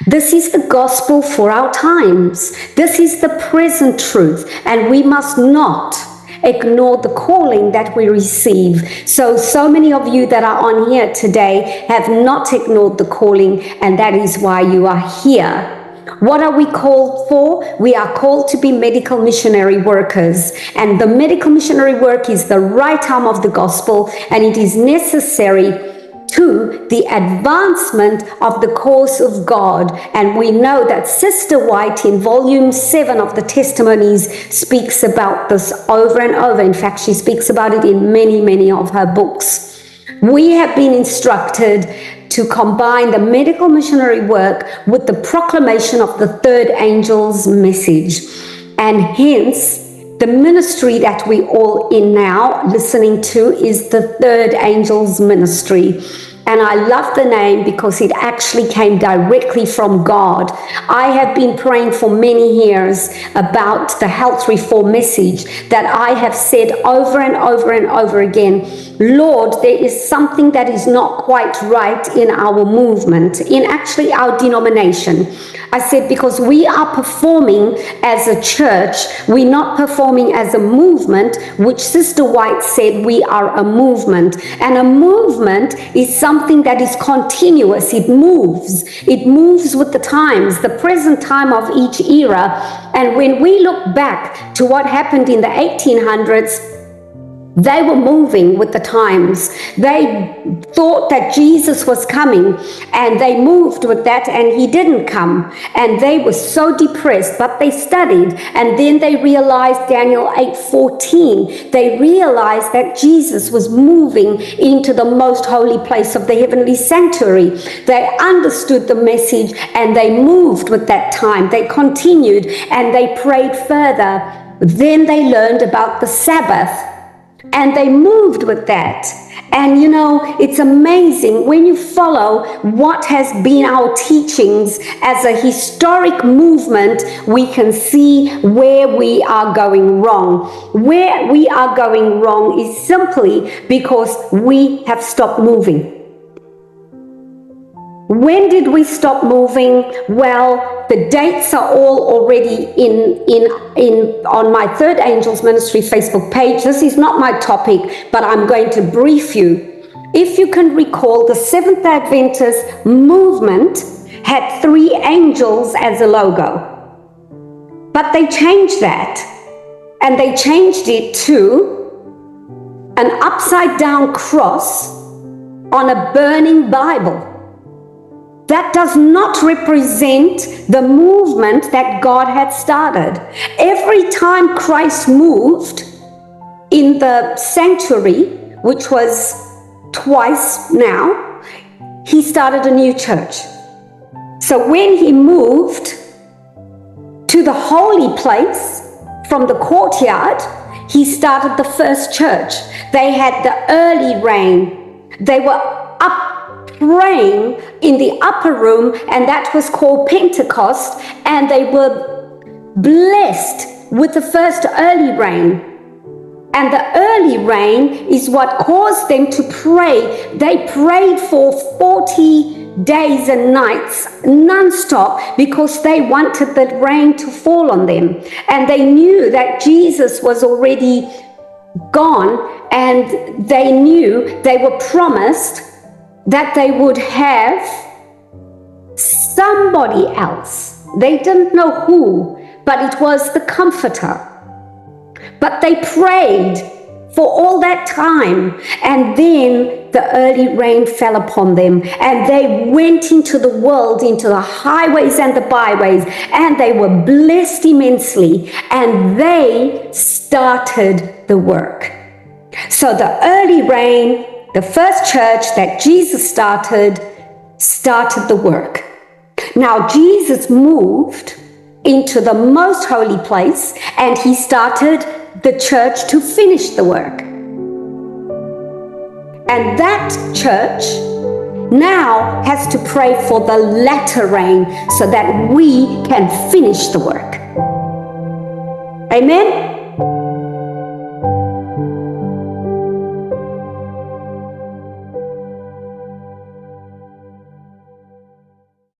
This is the gospel for our times. This is the present truth, and we must not ignore the calling that we receive. So many of you that are on here today have not ignored the calling, and that is why you are here. What are we called for? We are called to be medical missionary workers, and the medical missionary work is the right arm of the gospel, and it is necessary to the advancement of the cause of God. And we know that Sister White in volume 7 of the Testimonies speaks about this over and over. In fact, she speaks about it in many of her books. We have been instructed to combine the medical missionary work with the proclamation of the third angel's message. And hence, the ministry that we all in now listening to is the third angel's ministry. And I love the name because it actually came directly from God. I have been praying for many years about the health reform message that I have said over and over again. Lord, there is something that is not quite right in our movement, in actually our denomination. I said, because we are performing as a church, we're not performing as a movement, which Sister White said we are a movement. And a movement is something that is continuous. It moves with the times, the present time of each era. And when we look back to what happened in the 1800s, they were moving with the times. They thought that Jesus was coming, and they moved with that, and he didn't come. And they were so depressed, but they studied. And then they realized Daniel 8:14. They realized that Jesus was moving into the most holy place of the heavenly sanctuary. They understood the message, and they moved with that time. They continued, and they prayed further. Then they learned about the Sabbath, and they moved with that. And you know, it's amazing when you follow what has been our teachings as a historic movement, we can see where we are going wrong. Where we are going wrong is simply because we have stopped moving. When did we stop moving? Well, the dates are all already on my Third Angels Ministry Facebook page. This is not my topic, but I'm going to brief you. If you can recall, the Seventh Adventist movement had 3 angels as a logo. But they changed that, and they changed it to an upside down cross on a burning Bible. That does not represent the movement that God had started. Every time Christ moved in the sanctuary, which was twice now, he started a new church. So when he moved to the holy place from the courtyard, he started the first church. They had the early rain. They were up praying in the upper room, and that was called Pentecost, and they were blessed with the first early rain. And the early rain is what caused them to pray. They prayed for 40 days and nights non-stop because they wanted the rain to fall on them, and they knew that Jesus was already gone, and they knew they were promised that they would have somebody else. They didn't know who, but it was the Comforter. But they prayed for all that time, and then the early rain fell upon them, and they went into the world, into the highways and the byways, and they were blessed immensely, and they started the work. So the early rain, the first church that Jesus started the work. Now Jesus moved into the most holy place, and he started the church to finish the work. And that church now has to pray for the latter rain so that we can finish the work. Amen?